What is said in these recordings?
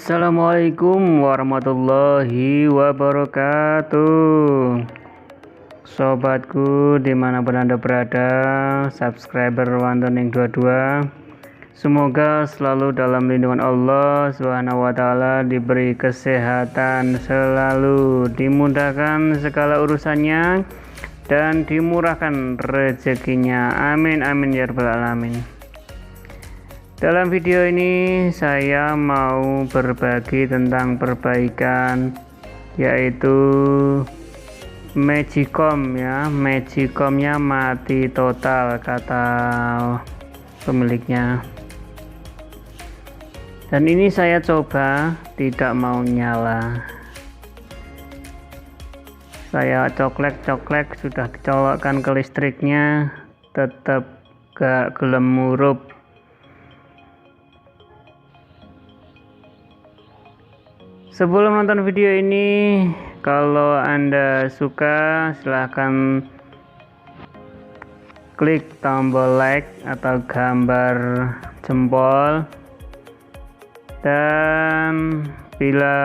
Assalamualaikum warahmatullahi wabarakatuh. Sobatku dimanapun Anda berada, subscriber Wantoning 22, semoga selalu dalam lindungan Allah SWT, diberi kesehatan selalu, dimudahkan segala urusannya dan dimurahkan rezekinya. Amin amin ya rabbal alamin. Dalam video ini saya mau berbagi tentang perbaikan, yaitu Magicom ya. Magicomnya mati total kata pemiliknya. Dan ini saya coba tidak mau nyala. Saya coklek sudah dicolokkan ke listriknya, tetap gak gelem murup. Sebelum nonton video ini, kalau Anda suka silahkan klik tombol like atau gambar jempol, dan bila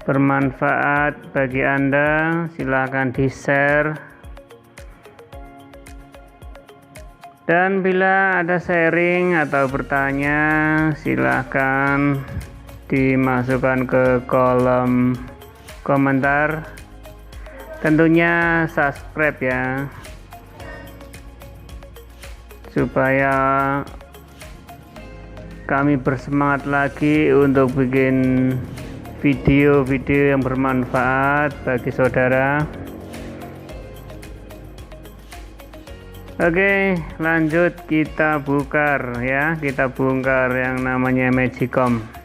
bermanfaat bagi Anda silahkan di share, dan bila ada sharing atau bertanya silahkan dimasukkan ke kolom komentar. Tentunya subscribe ya, supaya kami bersemangat lagi untuk bikin video-video yang bermanfaat bagi saudara. Oke, lanjut kita bongkar ya, kita bongkar yang namanya Magicom.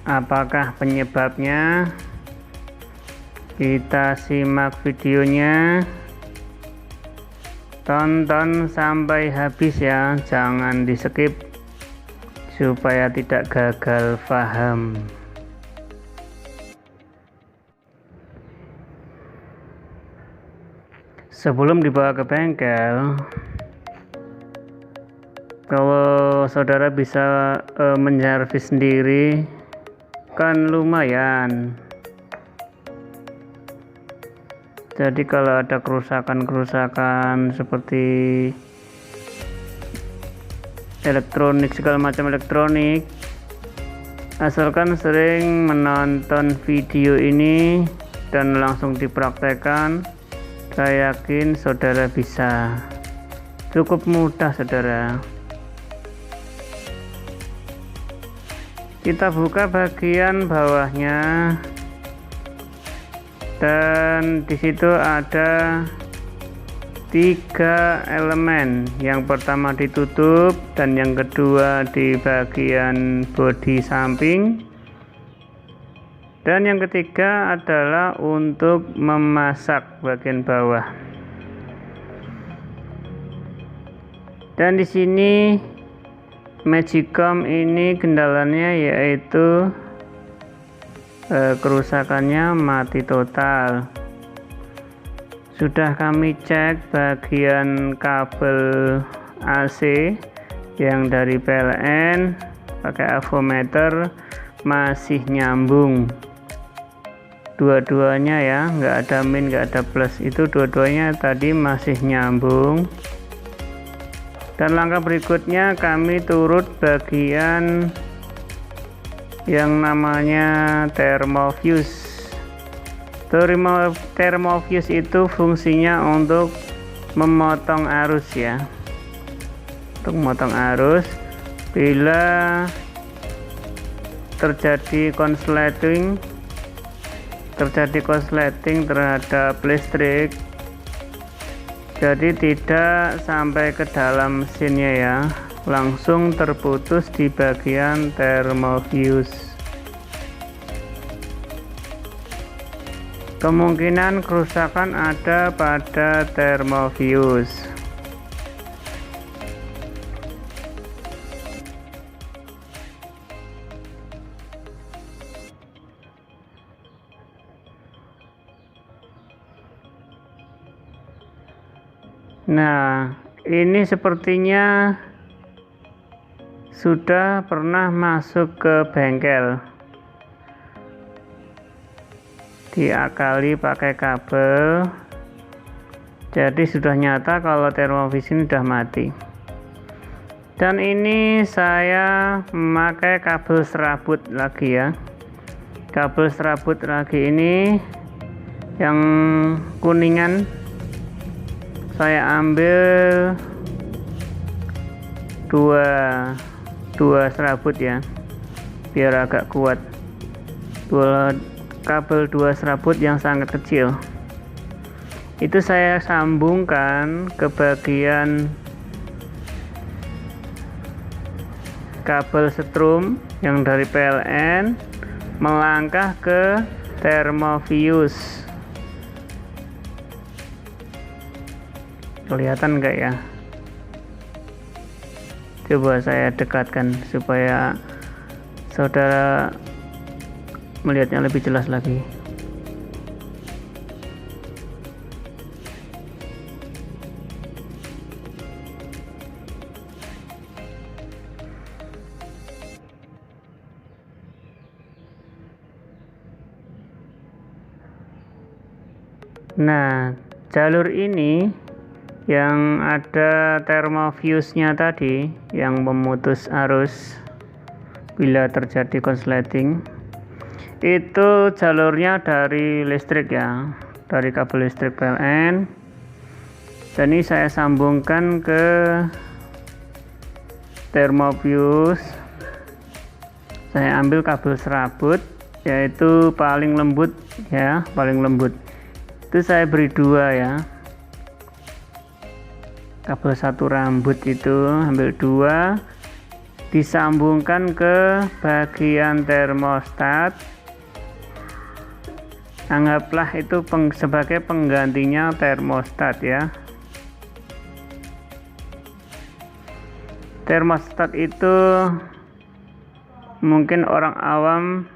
Apakah penyebabnya? Kita simak videonya, tonton sampai habis ya, jangan di skip supaya tidak gagal paham. Sebelum dibawa ke bengkel, kalau saudara bisa menservis sendiri kan lumayan. Jadi kalau ada kerusakan seperti elektronik, segala macam elektronik, asalkan sering menonton video ini dan langsung dipraktekkan, saya yakin saudara bisa. Cukup mudah saudara. Kita buka bagian bawahnya, dan disitu ada 3 elemen. Yang pertama ditutup, dan yang kedua di bagian bodi samping, dan yang ketiga adalah untuk memasak bagian bawah. Dan di sini Magicom ini kendalanya yaitu kerusakannya mati total. Sudah kami cek bagian kabel AC yang dari PLN pakai avometer masih nyambung. Dua-duanya ya, nggak ada min nggak ada plus, itu dua-duanya tadi masih nyambung. Dan langkah berikutnya kami turut bagian yang namanya thermofuse. Thermofuse itu fungsinya untuk memotong arus ya, untuk memotong arus bila terjadi konsleting terhadap listrik. Jadi tidak sampai ke dalam mesinnya ya, langsung terputus di bagian thermofuse. Kemungkinan kerusakan ada pada thermofuse. Nah, ini sepertinya sudah pernah masuk ke bengkel, diakali pakai kabel, jadi sudah nyata kalau thermofuse ini sudah mati. Dan ini saya memakai kabel serabut lagi ya, kabel serabut lagi ini yang kuningan. Saya ambil dua serabut ya, biar agak kuat. Kabel dua serabut yang sangat kecil itu saya sambungkan ke bagian kabel setrum yang dari PLN melangkah ke thermofuse. Kelihatan enggak ya? Coba saya dekatkan supaya saudara melihatnya lebih jelas lagi. Nah, jalur ini yang ada thermofuse-nya tadi yang memutus arus bila terjadi konsleting, itu jalurnya dari listrik ya, dari kabel listrik PLN. Dan ini saya sambungkan ke thermofuse. Saya ambil kabel serabut, yaitu paling lembut ya, paling lembut itu saya beri dua ya, kabel satu rambut itu ambil dua, disambungkan ke bagian termostat. Anggaplah itu sebagai penggantinya termostat ya. Termostat itu mungkin orang awam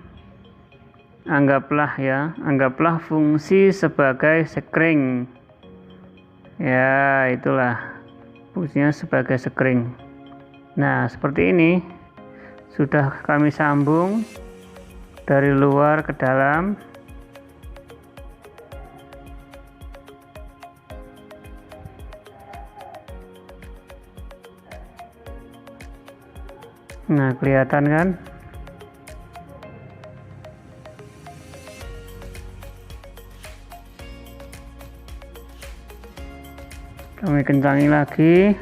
anggaplah fungsi sebagai sekring ya, itulah fungsinya sebagai sekring. Nah, seperti ini sudah kami sambung dari luar ke dalam. Nah, kelihatan kan? Kami kencangi lagi.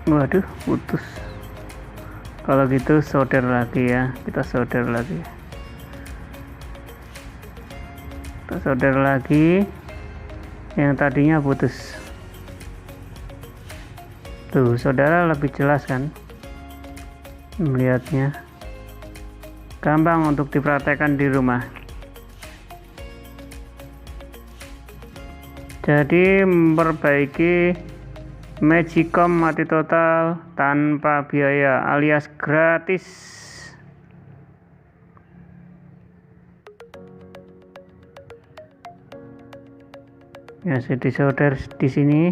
Waduh, putus. Kalau gitu solder lagi ya, kita solder lagi. Kita solder lagi yang tadinya putus. Tuh, saudara lebih jelas kan melihatnya, gampang untuk dipraktekkan di rumah. Jadi memperbaiki Magicom mati total tanpa biaya alias gratis. Ya, saya disolder di sini.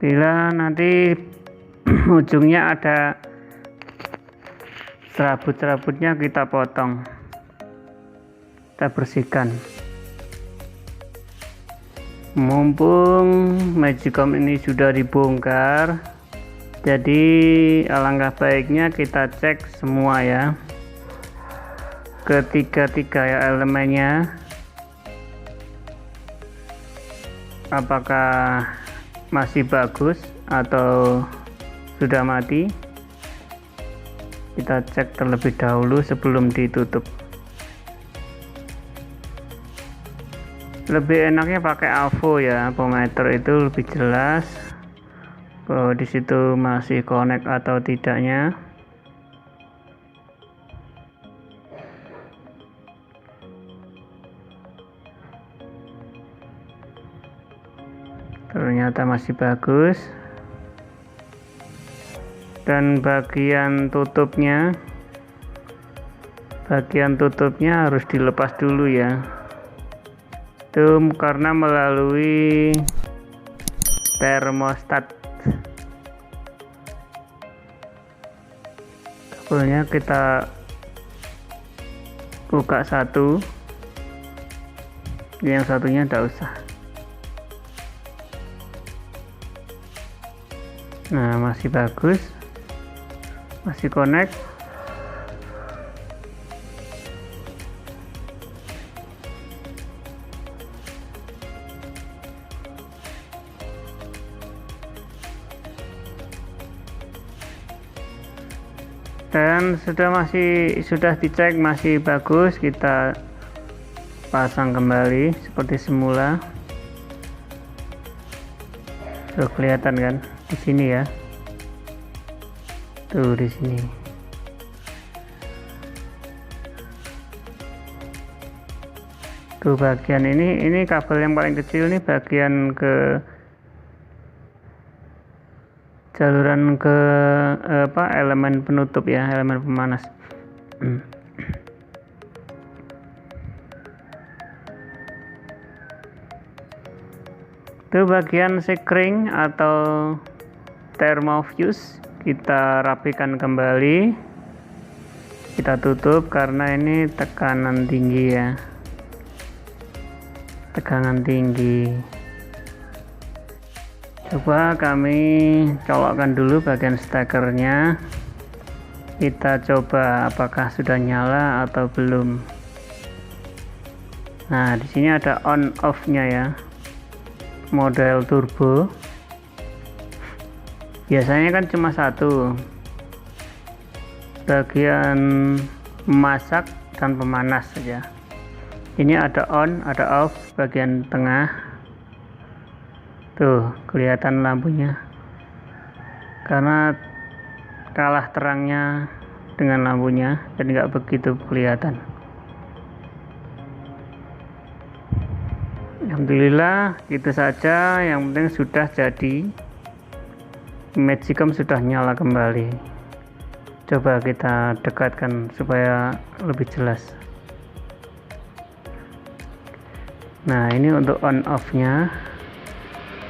Bila nanti ujungnya ada serabut-serabutnya, kita potong, kita bersihkan. Mumpung Magicom ini sudah dibongkar, jadi alangkah baiknya kita cek semua ya, ketiga-tiga ya elemennya, apakah masih bagus atau sudah mati. Kita cek terlebih dahulu sebelum ditutup. Lebih enaknya pakai AVO ya, ampometer itu lebih jelas bahwa di situ masih connect atau tidaknya. Ternyata masih bagus. Dan bagian tutupnya harus dilepas dulu ya. Itu karena melalui termostat. Kabelnya kita buka satu, yang satunya tidak usah. Nah, masih bagus, masih connect. Dan sudah dicek masih bagus, kita pasang kembali seperti semula. Tuh kelihatan kan di sini ya. Tuh di sini. Tuh bagian ini kabel yang paling kecil nih, bagian ke saluran ke elemen penutup ya, elemen pemanas. Itu bagian sekring atau thermofuse, kita rapikan kembali, kita tutup karena ini tekanan tinggi ya, tekanan tinggi. Coba kami colokkan dulu bagian stekernya, kita coba apakah sudah nyala atau belum. Nah, di sini ada on off-nya ya, model turbo. Biasanya kan cuma satu, bagian memasak dan pemanas saja. Ini ada on, ada off, bagian tengah. Tuh kelihatan lampunya, karena kalah terangnya dengan lampunya, jadi nggak begitu kelihatan. Alhamdulillah, itu saja. Yang penting sudah jadi, Magicom sudah nyala kembali. Coba kita dekatkan supaya lebih jelas. Nah, ini untuk on off-nya.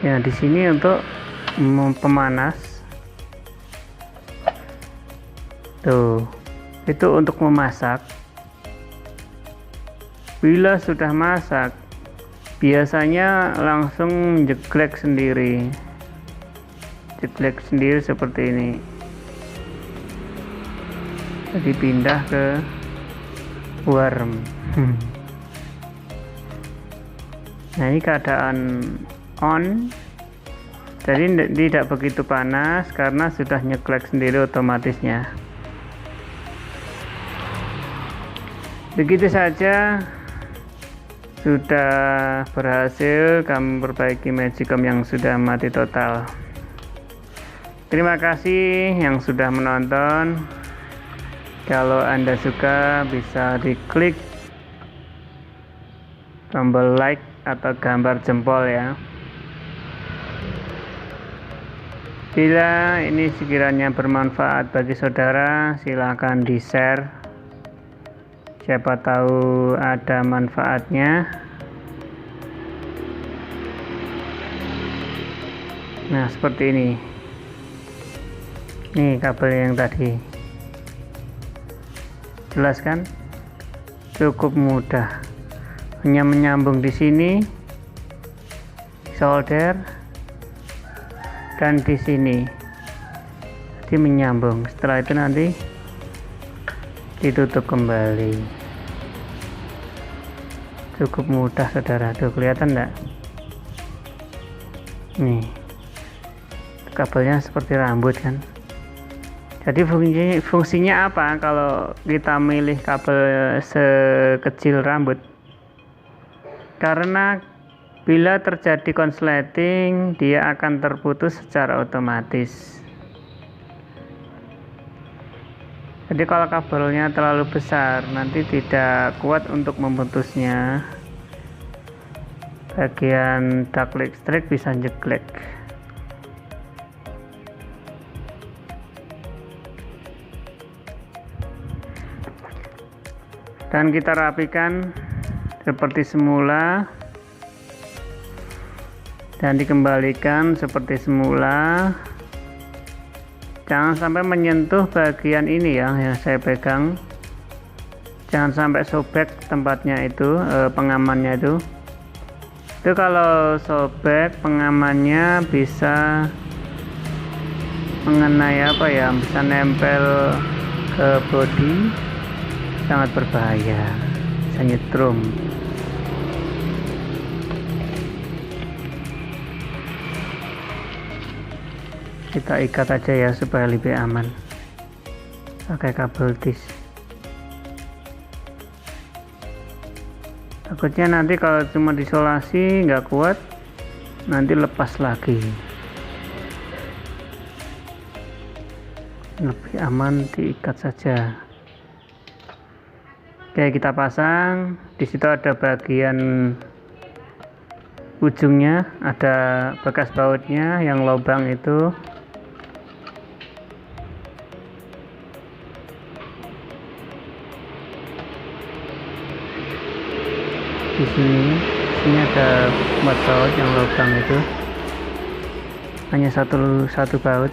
Ya, di sini untuk pemanas. Tuh, itu untuk memasak. Bila sudah masak, biasanya langsung jeglek sendiri. Jeglek sendiri seperti ini. Jadi pindah ke warm. Nah, ini keadaan on, jadi tidak begitu panas karena sudah nyeklek sendiri otomatisnya. Begitu saja, sudah berhasil kami perbaiki Magicom yang sudah mati total. Terima kasih yang sudah menonton. Kalau Anda suka, bisa diklik tombol like atau gambar jempol ya. Bila ini sekiranya bermanfaat bagi saudara, silakan di-share. Siapa tahu ada manfaatnya. Nah, seperti ini. Nih kabel yang tadi. Jelas kan? Cukup mudah. Hanya menyambung di sini, solder, dan di sini. Jadi menyambung. Setelah itu nanti ditutup kembali. Cukup mudah saudara. Tuh kelihatan enggak? Nih. kabelnya seperti rambut kan. Jadi fungsinya apa kalau kita milih kabel sekecil rambut? Karena bila terjadi konsleting, dia akan terputus secara otomatis. Jadi kalau kabelnya terlalu besar, nanti tidak kuat untuk memutusnya. Bagian duct listrik bisa jeglek. Dan kita rapikan seperti semula dan dikembalikan seperti semula. Jangan sampai menyentuh bagian ini ya yang saya pegang, jangan sampai sobek tempatnya itu, pengamannya itu kalau sobek pengamannya bisa mengenai bisa nempel ke bodi, sangat berbahaya, bisa nyetrum. Kita ikat aja ya supaya lebih aman pakai kabel tis. Takutnya nanti kalau cuma disolasi nggak kuat, nanti lepas lagi. Lebih aman diikat saja. Oke, kita pasang. Di situ ada bagian ujungnya, ada bekas bautnya yang lubang itu. Di sini ada baut yang lubang itu, hanya satu baut.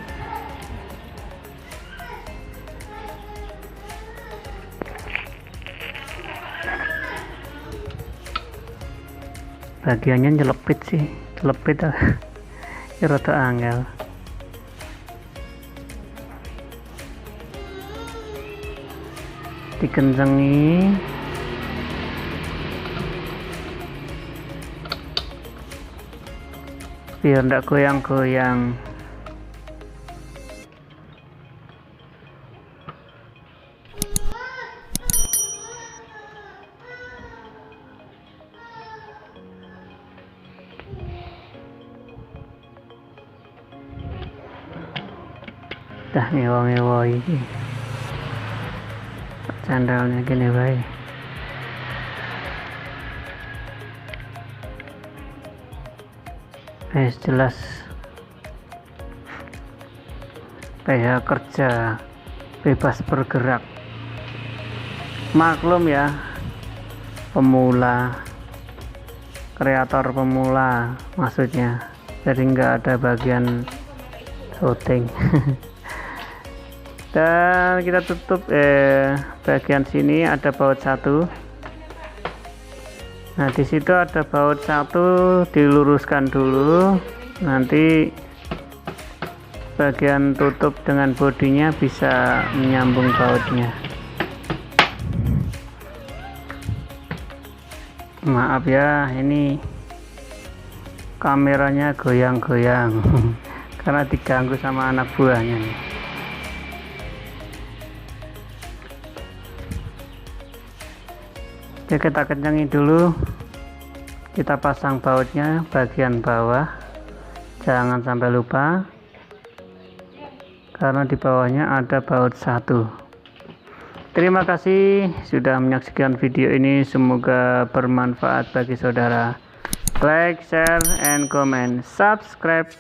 Bagiannya nyelepit sih, rada angel. Dikencengi. Biar enggak goyang-goyang. Dah ngewo-ngewo iki. Sandalnya gini baik. Jelas PH kerja bebas bergerak. Maklum ya, pemula, kreator pemula maksudnya, jadi nggak ada bagian routing. Dan kita tutup bagian sini ada baut satu. Nah, di situ ada baut satu, diluruskan dulu. Nanti bagian tutup dengan bodinya bisa menyambung bautnya. Maaf ya, ini kameranya goyang-goyang karena diganggu sama anak buahnya nih. Oke, kita kencengi dulu. Kita pasang bautnya bagian bawah, jangan sampai lupa karena di bawahnya ada baut satu. Terima kasih sudah menyaksikan video ini, semoga bermanfaat bagi saudara. Like, share, and comment, subscribe.